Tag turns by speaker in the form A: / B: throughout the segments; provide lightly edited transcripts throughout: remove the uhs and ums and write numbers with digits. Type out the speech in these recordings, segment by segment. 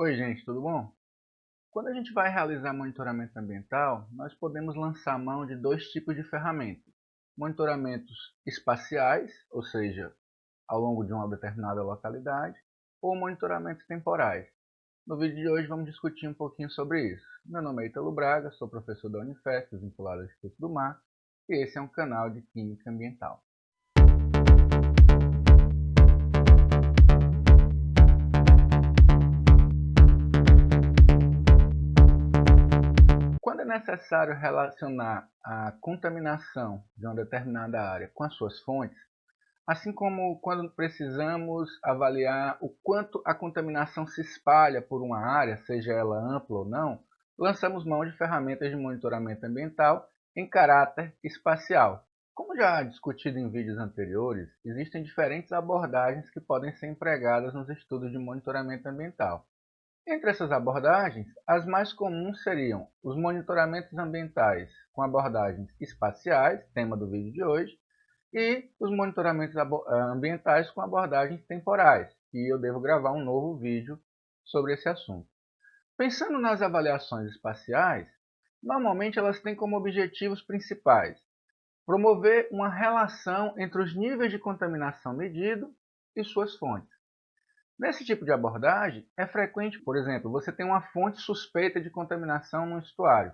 A: Oi, gente, tudo bom? Quando a gente vai realizar monitoramento ambiental, nós podemos lançar mão de dois tipos de ferramentas. Monitoramentos espaciais, ou seja, ao longo de uma determinada localidade, ou monitoramentos temporais. No vídeo de hoje vamos discutir um pouquinho sobre isso. Meu nome é Ítalo Braga, sou professor da Unifesp, vinculado ao Instituto do Mar, e esse é um canal de Química Ambiental. Quando é necessário relacionar a contaminação de uma determinada área com as suas fontes, assim como quando precisamos avaliar o quanto a contaminação se espalha por uma área, seja ela ampla ou não, lançamos mão de ferramentas de monitoramento ambiental em caráter espacial. Como já discutido em vídeos anteriores, existem diferentes abordagens que podem ser empregadas nos estudos de monitoramento ambiental. Entre essas abordagens, as mais comuns seriam os monitoramentos ambientais com abordagens espaciais, tema do vídeo de hoje, e os monitoramentos ambientais com abordagens temporais, e eu devo gravar um novo vídeo sobre esse assunto. Pensando nas avaliações espaciais, normalmente elas têm como objetivos principais promover uma relação entre os níveis de contaminação medido e suas fontes. Nesse tipo de abordagem, é frequente, por exemplo, você tem uma fonte suspeita de contaminação no estuário.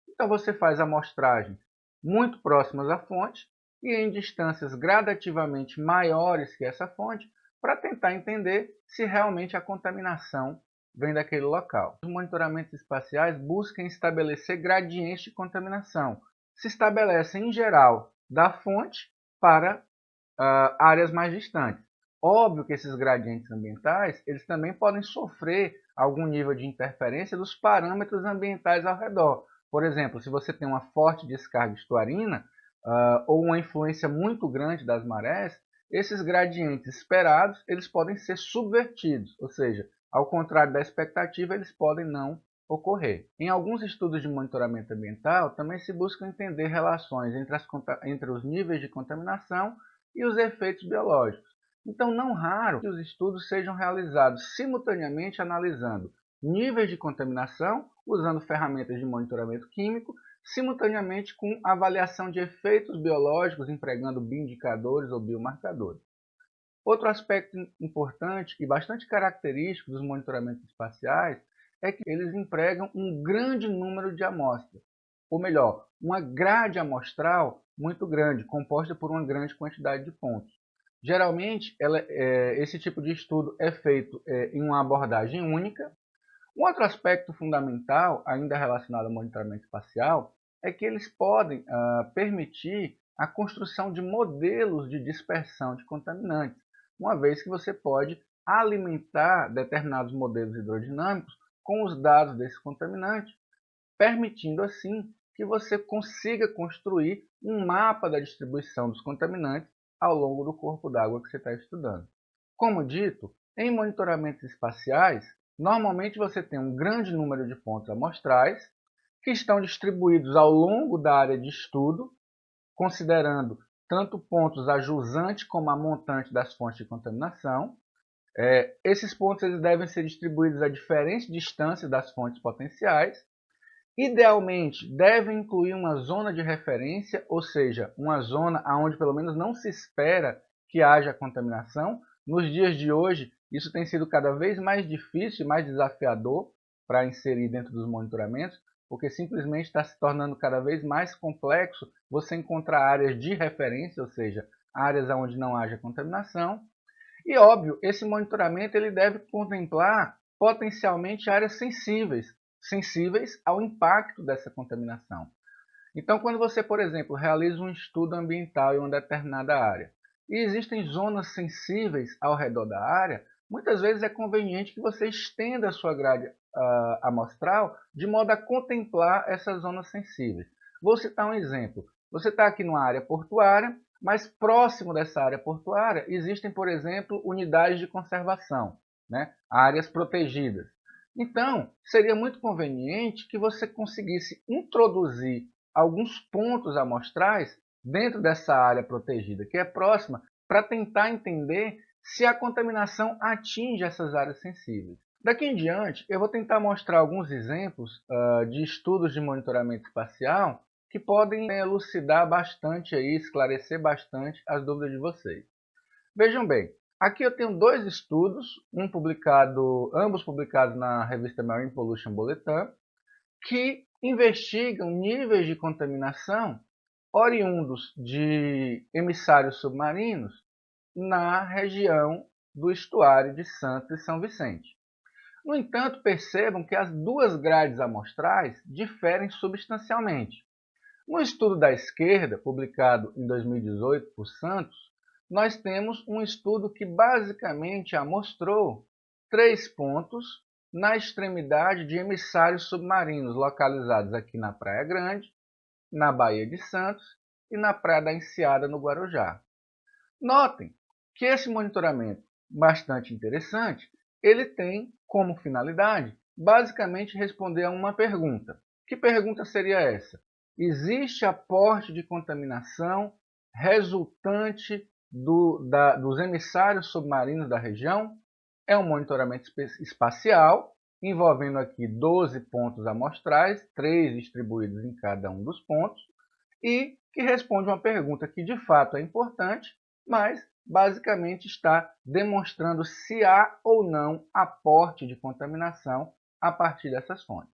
A: Então você faz amostragens muito próximas à fonte e em distâncias gradativamente maiores que essa fonte para tentar entender se realmente a contaminação vem daquele local. Os monitoramentos espaciais buscam estabelecer gradientes de contaminação. Se estabelecem, em geral, da fonte para áreas mais distantes. Óbvio que esses gradientes ambientais eles também podem sofrer algum nível de interferência dos parâmetros ambientais ao redor. Por exemplo, se você tem uma forte descarga estuarina ou uma influência muito grande das marés, esses gradientes esperados eles podem ser subvertidos, ou seja, ao contrário da expectativa, eles podem não ocorrer. Em alguns estudos de monitoramento ambiental, também se busca entender relações entre os níveis de contaminação e os efeitos biológicos. Então, não raro que os estudos sejam realizados simultaneamente analisando níveis de contaminação, usando ferramentas de monitoramento químico, simultaneamente com avaliação de efeitos biológicos, empregando bioindicadores ou biomarcadores. Outro aspecto importante e bastante característico dos monitoramentos espaciais é que eles empregam um grande número de amostras, ou melhor, uma grade amostral muito grande, composta por uma grande quantidade de pontos. Geralmente, esse tipo de estudo é feito em uma abordagem única. Um outro aspecto fundamental, ainda relacionado ao monitoramento espacial, é que eles podem permitir a construção de modelos de dispersão de contaminantes, uma vez que você pode alimentar determinados modelos hidrodinâmicos com os dados desse contaminante, permitindo assim que você consiga construir um mapa da distribuição dos contaminantes ao longo do corpo d'água que você está estudando. Como dito, em monitoramentos espaciais, normalmente você tem um grande número de pontos amostrais que estão distribuídos ao longo da área de estudo, considerando tanto pontos a jusante como a montante das fontes de contaminação. Esses pontos eles devem ser distribuídos a diferentes distâncias das fontes potenciais. Idealmente, devem incluir uma zona de referência, ou seja, uma zona onde pelo menos não se espera que haja contaminação. Nos dias de hoje, isso tem sido cada vez mais difícil e mais desafiador para inserir dentro dos monitoramentos, porque simplesmente está se tornando cada vez mais complexo você encontrar áreas de referência, ou seja, áreas onde não haja contaminação. E óbvio, esse monitoramento ele deve contemplar potencialmente áreas sensíveis ao impacto dessa contaminação. Então, quando você, por exemplo, realiza um estudo ambiental em uma determinada área e existem zonas sensíveis ao redor da área, muitas vezes é conveniente que você estenda a sua grade amostral de modo a contemplar essas zonas sensíveis. Vou citar um exemplo. Você está aqui numa área portuária, mas próximo dessa área portuária existem, por exemplo, unidades de conservação, áreas protegidas. Então, seria muito conveniente que você conseguisse introduzir alguns pontos amostrais dentro dessa área protegida, que é próxima, para tentar entender se a contaminação atinge essas áreas sensíveis. Daqui em diante, eu vou tentar mostrar alguns exemplos de estudos de monitoramento espacial que podem elucidar bastante, aí, esclarecer bastante as dúvidas de vocês. Vejam bem, aqui eu tenho dois estudos, ambos publicados na revista Marine Pollution Bulletin, que investigam níveis de contaminação oriundos de emissários submarinos na região do estuário de Santos e São Vicente. No entanto, percebam que as duas grades amostrais diferem substancialmente. No estudo da esquerda, publicado em 2018 por Santos, nós temos um estudo que basicamente amostrou 3 pontos na extremidade de emissários submarinos localizados aqui na Praia Grande, na Baía de Santos e na Praia da Enseada, no Guarujá. Notem que esse monitoramento, bastante interessante, ele tem como finalidade basicamente responder a uma pergunta. Que pergunta seria essa? Existe aporte de contaminação resultante dos emissários submarinos da região? É um monitoramento espacial, envolvendo aqui 12 pontos amostrais, 3 distribuídos em cada um dos pontos, e que responde uma pergunta que de fato é importante, mas basicamente está demonstrando se há ou não aporte de contaminação a partir dessas fontes.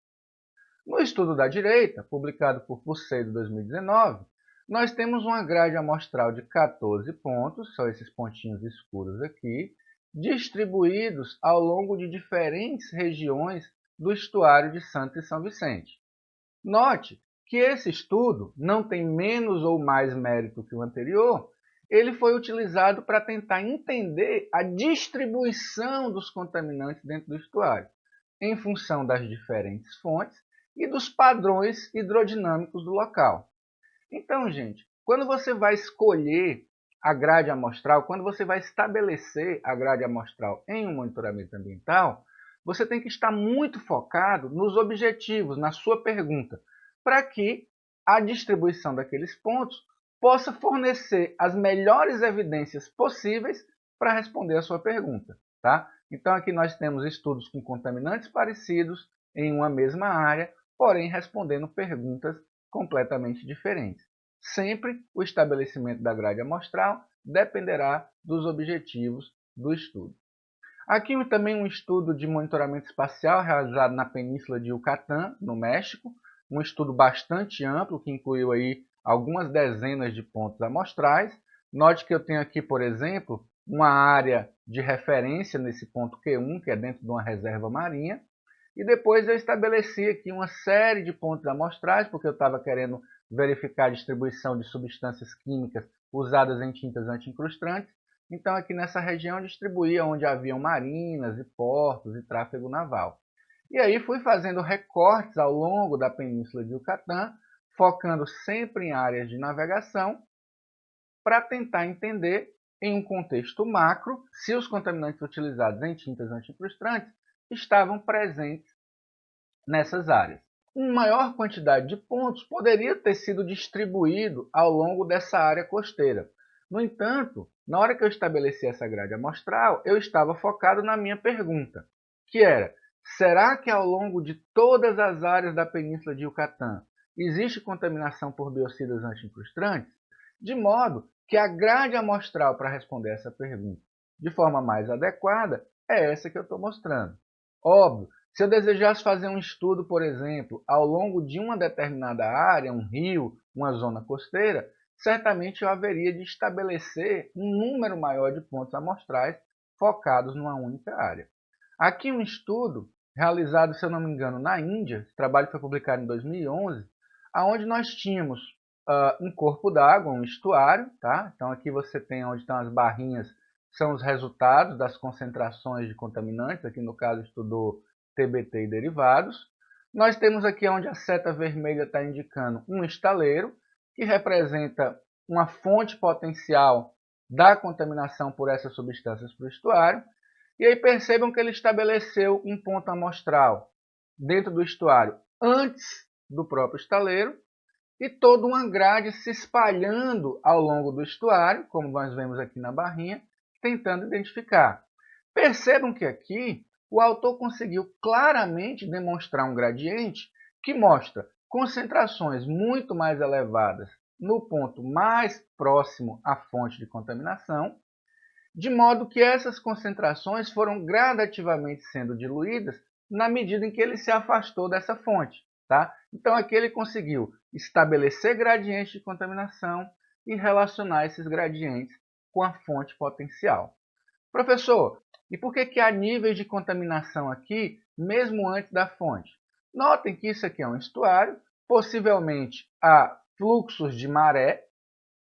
A: No estudo da direita, publicado por Pucedo em 2019, nós temos uma grade amostral de 14 pontos, são esses pontinhos escuros aqui, distribuídos ao longo de diferentes regiões do estuário de Santos e São Vicente. Note que esse estudo não tem menos ou mais mérito que o anterior, ele foi utilizado para tentar entender a distribuição dos contaminantes dentro do estuário, em função das diferentes fontes e dos padrões hidrodinâmicos do local. Então, gente, quando você vai escolher a grade amostral, quando você vai estabelecer a grade amostral em um monitoramento ambiental, você tem que estar muito focado nos objetivos, na sua pergunta, para que a distribuição daqueles pontos possa fornecer as melhores evidências possíveis para responder a sua pergunta. Tá? Então, aqui nós temos estudos com contaminantes parecidos em uma mesma área, porém respondendo perguntas completamente diferentes. Sempre o estabelecimento da grade amostral dependerá dos objetivos do estudo. Aqui também um estudo de monitoramento espacial realizado na Península de Yucatán, no México, um estudo bastante amplo que incluiu aí algumas dezenas de pontos amostrais. Note que eu tenho aqui, por exemplo, uma área de referência nesse ponto Q1, que é dentro de uma reserva marinha, e depois eu estabeleci aqui uma série de pontos amostrais, porque eu estava querendo verificar a distribuição de substâncias químicas usadas em tintas anti-incrustantes. Então, aqui nessa região, eu distribuía onde haviam marinas e portos e tráfego naval. E aí fui fazendo recortes ao longo da Península de Yucatán, focando sempre em áreas de navegação, para tentar entender, em um contexto macro, se os contaminantes utilizados em tintas anti-incrustantes estavam presentes nessas áreas. Uma maior quantidade de pontos poderia ter sido distribuído ao longo dessa área costeira. No entanto, na hora que eu estabeleci essa grade amostral, eu estava focado na minha pergunta, que era: será que ao longo de todas as áreas da Península de Yucatán existe contaminação por biocidas anti-incrustantes? De modo que a grade amostral para responder essa pergunta de forma mais adequada é essa que eu estou mostrando. Óbvio, se eu desejasse fazer um estudo, por exemplo, ao longo de uma determinada área, um rio, uma zona costeira, certamente eu haveria de estabelecer um número maior de pontos amostrais focados numa única área. Aqui um estudo realizado, se eu não me engano, na Índia, esse trabalho foi publicado em 2011, onde nós tínhamos um corpo d'água, um estuário, tá? Então aqui você tem onde estão as barrinhas, são os resultados das concentrações de contaminantes, aqui no caso estudou TBT e derivados. Nós temos aqui onde a seta vermelha está indicando um estaleiro, que representa uma fonte potencial da contaminação por essas substâncias para o estuário. E aí percebam que ele estabeleceu um ponto amostral dentro do estuário antes do próprio estaleiro, e toda uma grade se espalhando ao longo do estuário, como nós vemos aqui na barrinha, tentando identificar. Percebam que aqui o autor conseguiu claramente demonstrar um gradiente que mostra concentrações muito mais elevadas no ponto mais próximo à fonte de contaminação, de modo que essas concentrações foram gradativamente sendo diluídas na medida em que ele se afastou dessa fonte. Tá? Então aqui ele conseguiu estabelecer gradientes de contaminação e relacionar esses gradientes com a fonte potencial. Professor, e por que há níveis de contaminação aqui, mesmo antes da fonte? Notem que isso aqui é um estuário, possivelmente há fluxos de maré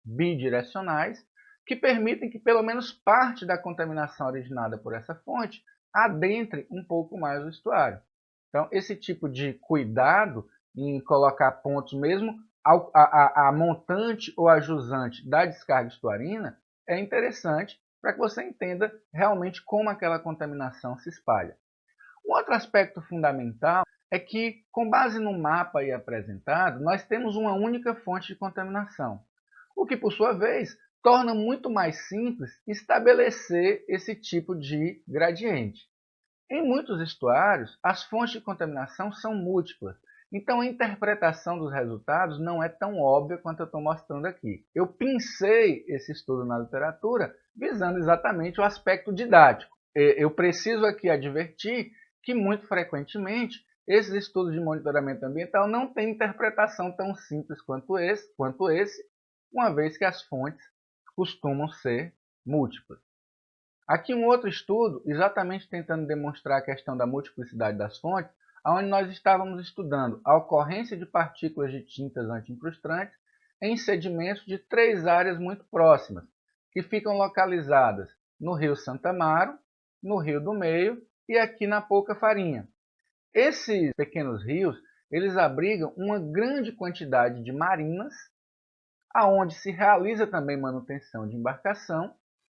A: bidirecionais, que permitem que pelo menos parte da contaminação originada por essa fonte adentre um pouco mais o estuário. Então, esse tipo de cuidado em colocar pontos mesmo a montante ou a jusante da descarga estuarina é interessante para que você entenda realmente como aquela contaminação se espalha. Um outro aspecto fundamental é que, com base no mapa aí apresentado, nós temos uma única fonte de contaminação, o que, por sua vez, torna muito mais simples estabelecer esse tipo de gradiente. Em muitos estuários, as fontes de contaminação são múltiplas, então a interpretação dos resultados não é tão óbvia quanto eu estou mostrando aqui. Eu pincei esse estudo na literatura visando exatamente o aspecto didático. Eu preciso aqui advertir que, muito frequentemente, esses estudos de monitoramento ambiental não têm interpretação tão simples quanto esse, uma vez que as fontes costumam ser múltiplas. Aqui um outro estudo, exatamente tentando demonstrar a questão da multiplicidade das fontes, onde nós estávamos estudando a ocorrência de partículas de tintas anti-incrustantes em sedimentos de 3 áreas muito próximas, que ficam localizadas no Rio Santa Amaro, no Rio do Meio e aqui na Pouca Farinha. Esses pequenos rios, eles abrigam uma grande quantidade de marinas, aonde se realiza também manutenção de embarcação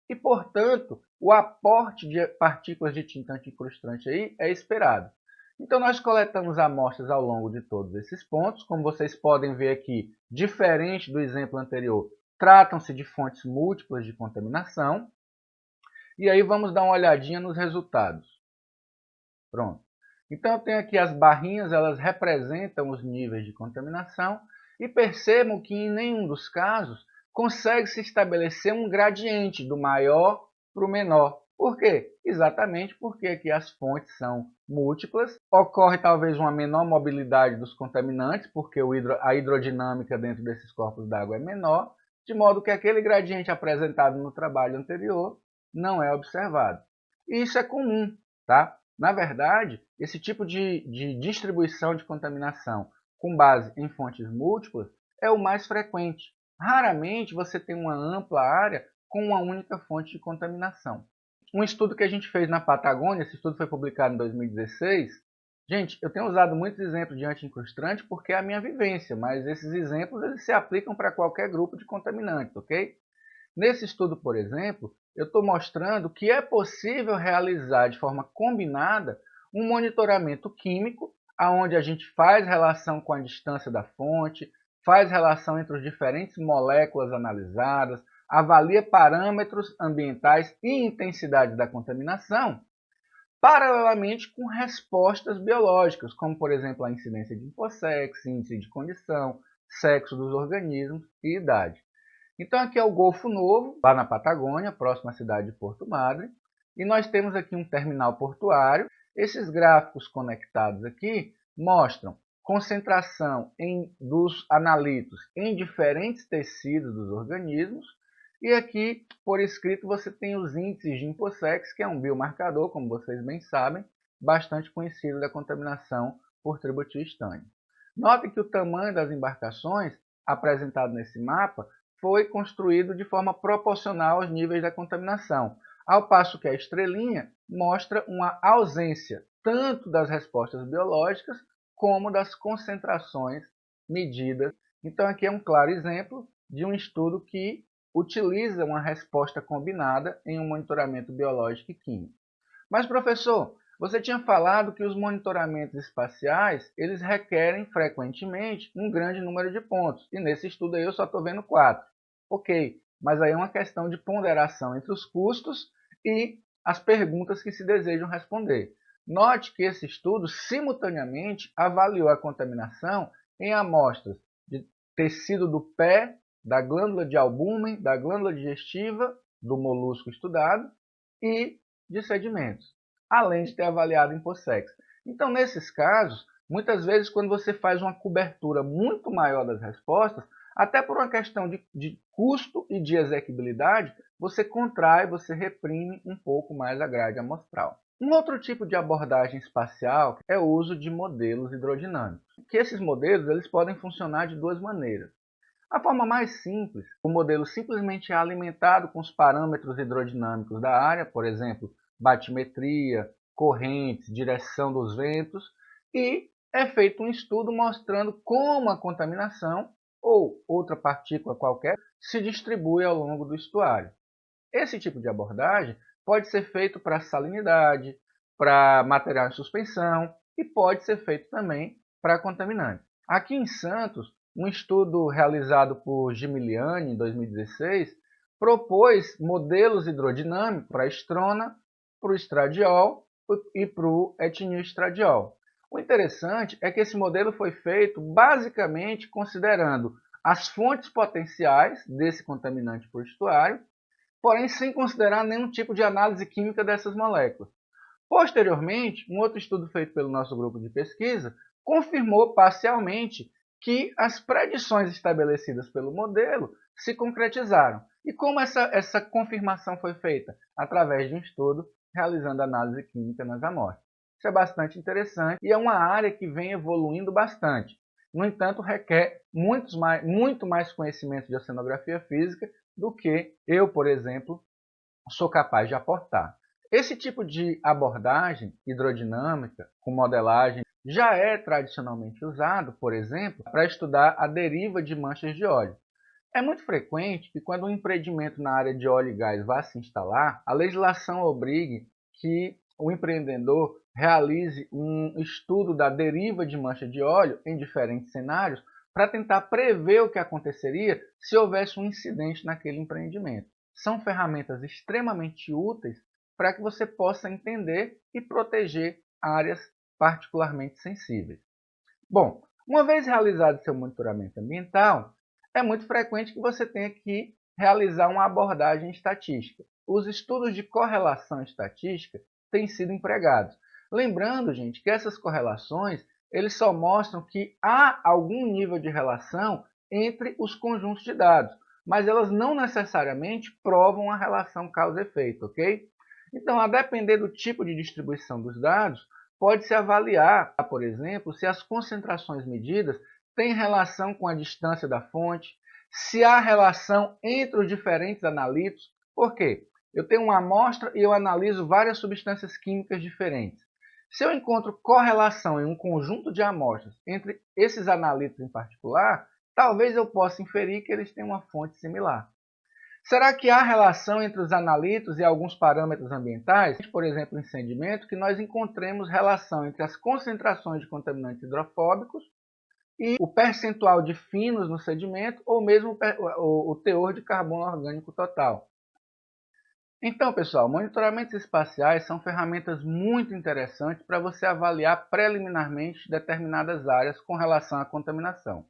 A: e, portanto, o aporte de partículas de tinta anticrustante aí é esperado. Então, nós coletamos amostras ao longo de todos esses pontos. Como vocês podem ver aqui, diferente do exemplo anterior, tratam-se de fontes múltiplas de contaminação. E aí vamos dar uma olhadinha nos resultados. Pronto. Então, eu tenho aqui as barrinhas, elas representam os níveis de contaminação. E percebam que em nenhum dos casos consegue-se estabelecer um gradiente do maior para o menor. Por quê? Exatamente porque aqui as fontes são múltiplas, ocorre talvez uma menor mobilidade dos contaminantes, porque a hidrodinâmica dentro desses corpos d'água é menor, de modo que aquele gradiente apresentado no trabalho anterior não é observado. E isso é comum, tá? Na verdade, esse tipo de distribuição de contaminação com base em fontes múltiplas é o mais frequente. Raramente você tem uma ampla área com uma única fonte de contaminação. Um estudo que a gente fez na Patagônia, esse estudo foi publicado em 2016. Gente, eu tenho usado muitos exemplos de anti-incrustante porque é a minha vivência, mas esses exemplos eles se aplicam para qualquer grupo de contaminantes, ok? Nesse estudo, por exemplo, eu estou mostrando que é possível realizar de forma combinada um monitoramento químico, onde a gente faz relação com a distância da fonte, faz relação entre as diferentes moléculas analisadas, avalia parâmetros ambientais e intensidade da contaminação, paralelamente com respostas biológicas, como, por exemplo, a incidência de InfoSex, índice de condição, sexo dos organismos e idade. Então aqui é o Golfo Novo, lá na Patagônia, próximo à cidade de Porto Madre, e nós temos aqui um terminal portuário. Esses gráficos conectados aqui mostram concentração dos analitos em diferentes tecidos dos organismos, e aqui, por escrito, você tem os índices de InfoSex, que é um biomarcador, como vocês bem sabem, bastante conhecido da contaminação por tributilstânio. Notem que o tamanho das embarcações apresentado nesse mapa foi construído de forma proporcional aos níveis da contaminação, ao passo que a estrelinha mostra uma ausência tanto das respostas biológicas como das concentrações medidas. Então aqui é um claro exemplo de um estudo que utiliza uma resposta combinada em um monitoramento biológico e químico. Mas, professor, você tinha falado que os monitoramentos espaciais eles requerem frequentemente um grande número de pontos, e nesse estudo aí eu só estou vendo 4. Ok, mas aí é uma questão de ponderação entre os custos e as perguntas que se desejam responder. Note que esse estudo simultaneamente avaliou a contaminação em amostras de tecido do pé, da glândula de albúmen, da glândula digestiva, do molusco estudado e de sedimentos, além de ter avaliado em possex. Então, nesses casos, muitas vezes, quando você faz uma cobertura muito maior das respostas, até por uma questão de custo e de exequibilidade, você contrai, você reprime um pouco mais a grade amostral. Um outro tipo de abordagem espacial é o uso de modelos hidrodinâmicos. Que esses modelos eles podem funcionar de duas maneiras. A forma mais simples, o modelo simplesmente é alimentado com os parâmetros hidrodinâmicos da área, por exemplo, batimetria, correntes, direção dos ventos, e é feito um estudo mostrando como a contaminação ou outra partícula qualquer se distribui ao longo do estuário. Esse tipo de abordagem pode ser feito para salinidade, para material em suspensão e pode ser feito também para contaminantes. Aqui em Santos, um estudo realizado por Gimigliani em 2016 propôs modelos hidrodinâmicos para a estrona, para o estradiol e para o etinilestradiol. O interessante é que esse modelo foi feito basicamente considerando as fontes potenciais desse contaminante para o estuário, porém sem considerar nenhum tipo de análise química dessas moléculas. Posteriormente, um outro estudo feito pelo nosso grupo de pesquisa confirmou parcialmente que as predições estabelecidas pelo modelo se concretizaram. E como essa confirmação foi feita? Através de um estudo realizando análise química nas amostras. Isso é bastante interessante e é uma área que vem evoluindo bastante. No entanto, requer muito mais conhecimento de oceanografia física do que eu, por exemplo, sou capaz de aportar. Esse tipo de abordagem hidrodinâmica com modelagem já é tradicionalmente usado, por exemplo, para estudar a deriva de manchas de óleo. É muito frequente que quando um empreendimento na área de óleo e gás vá se instalar, a legislação obrigue que o empreendedor realize um estudo da deriva de mancha de óleo em diferentes cenários para tentar prever o que aconteceria se houvesse um incidente naquele empreendimento. São ferramentas extremamente úteis para que você possa entender e proteger áreas particularmente sensíveis. Bom, uma vez realizado seu monitoramento ambiental, é muito frequente que você tenha que realizar uma abordagem estatística. Os estudos de correlação estatística têm sido empregados. Lembrando, gente, que essas correlações eles só mostram que há algum nível de relação entre os conjuntos de dados, mas elas não necessariamente provam a relação causa-efeito, ok? Então, a depender do tipo de distribuição dos dados, pode-se avaliar, por exemplo, se as concentrações medidas têm relação com a distância da fonte, se há relação entre os diferentes analitos. Por quê? Eu tenho uma amostra e eu analiso várias substâncias químicas diferentes. Se eu encontro correlação em um conjunto de amostras entre esses analitos em particular, talvez eu possa inferir que eles têm uma fonte similar. Será que há relação entre os analitos e alguns parâmetros ambientais, por exemplo, em sedimento, que nós encontremos relação entre as concentrações de contaminantes hidrofóbicos e o percentual de finos no sedimento ou mesmo o teor de carbono orgânico total? Então, pessoal, monitoramentos espaciais são ferramentas muito interessantes para você avaliar preliminarmente determinadas áreas com relação à contaminação.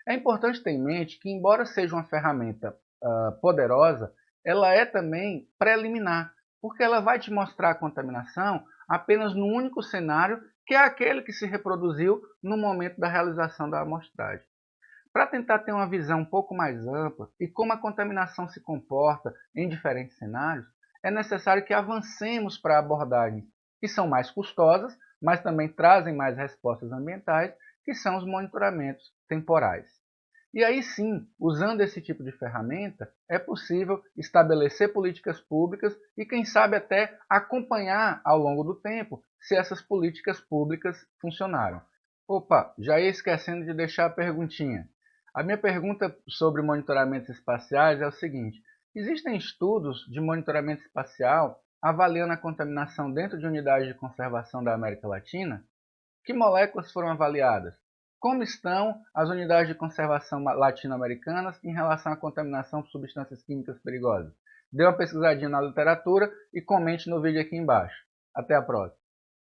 A: É importante ter em mente que, embora seja uma ferramenta poderosa, ela é também preliminar, porque ela vai te mostrar a contaminação apenas no único cenário, que é aquele que se reproduziu no momento da realização da amostragem. Para tentar ter uma visão um pouco mais ampla e como a contaminação se comporta em diferentes cenários, é necessário que avancemos para abordagens que são mais custosas, mas também trazem mais respostas ambientais, que são os monitoramentos temporais. E aí sim, usando esse tipo de ferramenta, é possível estabelecer políticas públicas e, quem sabe, até acompanhar ao longo do tempo se essas políticas públicas funcionaram. Opa, já ia esquecendo de deixar a perguntinha. A minha pergunta sobre monitoramentos espaciais é o seguinte: existem estudos de monitoramento espacial avaliando a contaminação dentro de unidades de conservação da América Latina? Que moléculas foram avaliadas? Como estão as unidades de conservação latino-americanas em relação à contaminação por substâncias químicas perigosas? Dê uma pesquisadinha na literatura e comente no vídeo aqui embaixo. Até a próxima!